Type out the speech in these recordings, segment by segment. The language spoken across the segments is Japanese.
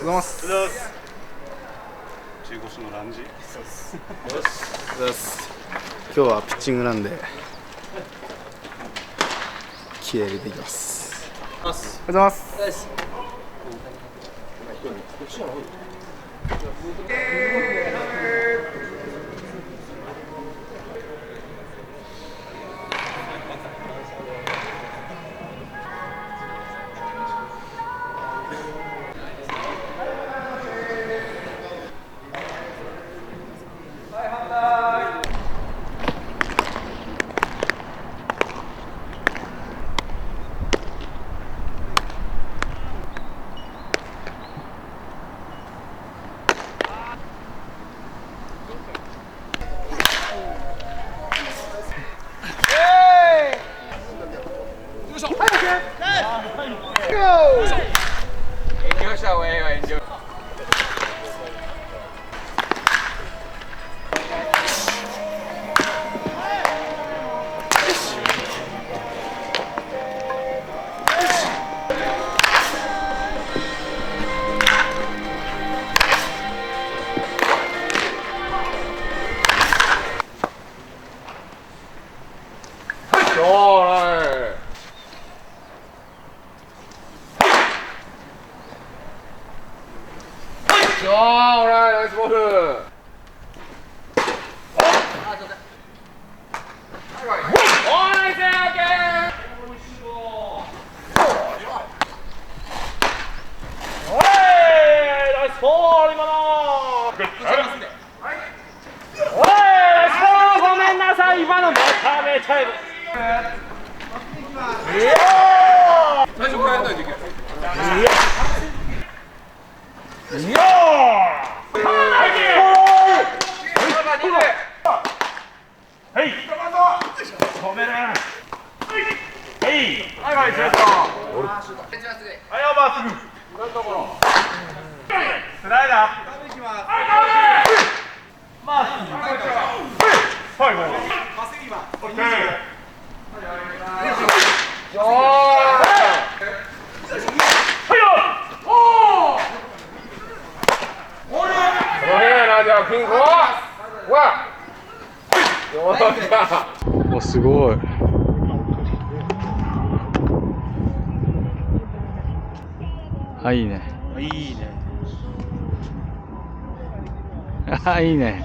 ございます。中腰のランジ。よし。今日はピッチングなんで気合い入れていきます。おはようございます。ナイスボール。ごめんなさい、今のめちゃめちゃいい。最初からやらないといけない。お、すごい。あ、いいね。いいね。あ、いいね。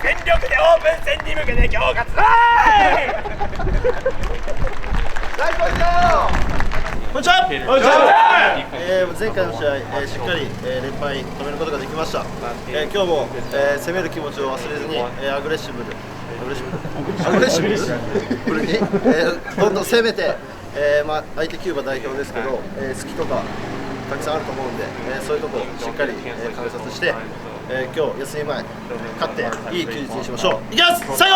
全力でオープン戦に向けて今日勝つ。こんにちは。前回の試合、しっかり、連敗止めることができました。今日も、攻める気持ちを忘れずに、アグレッシブに、どんどん攻めて、相手キューバ代表ですけど、隙とかたくさんあると思うんで、そういうところをしっかり、観察して、今日休み前勝っていい休日にしましょう。いきます。最後。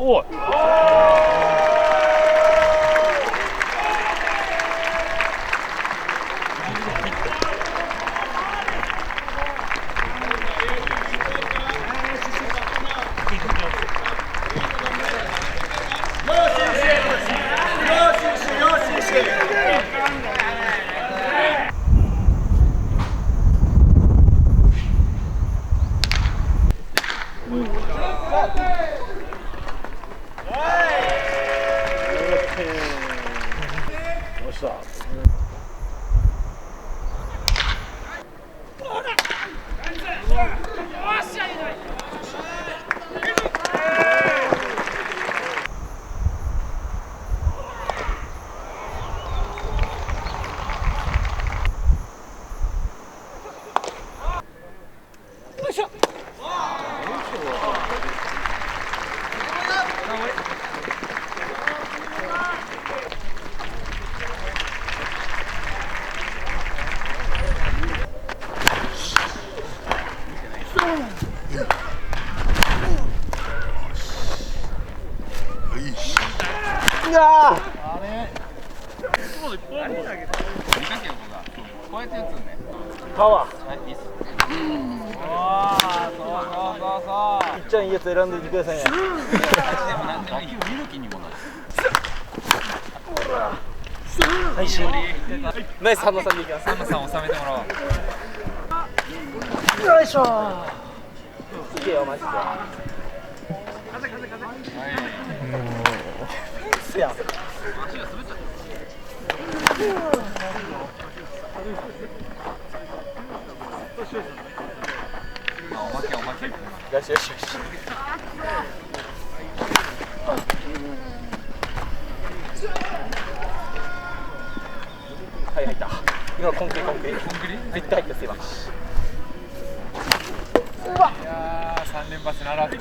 おい。パワー。いっちゃんいいやつ選んでいてくださいね。はい、終了。ナイス、ハンナさんでいきます。ハンナさん収めてもらおう。よいしょー。いけよ、マジで。せや。おまけ。よし。はい、入った。今コンクリ絶対入ったっす今。うわっ。いやー、3連発並び。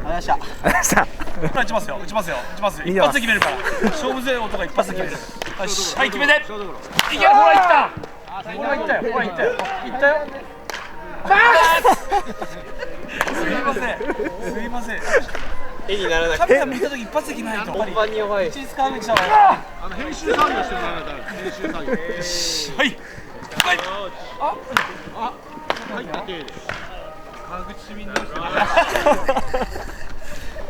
ありがとうございました。打ちますよ。一発で決めるから。勝負強い男が一発で決める。よし、はい、決めて。いけ、ほらいった。ほらいったよ。すみません。絵にならなくて。カメラ見たとき一発で決めないと。本番に弱い。一使うべきじゃない。編集作業してもらわないと。編集作業。はい。入った手で。川口市民同士で。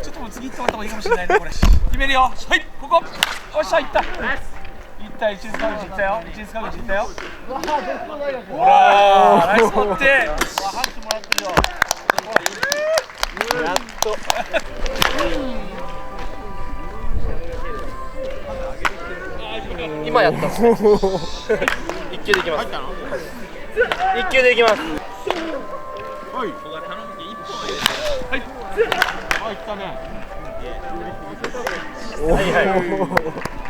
ちょっともう次行ってもらった方がいいかもしれないねこれ。決めるよ。はい、ここ。よっしゃ、いった。いった一律川口いったよ。一律川口いったよ。ほらナイス持って。拍手もらってるよ。やっと今やった一球でいきます一球でいきますはいはい。はいはい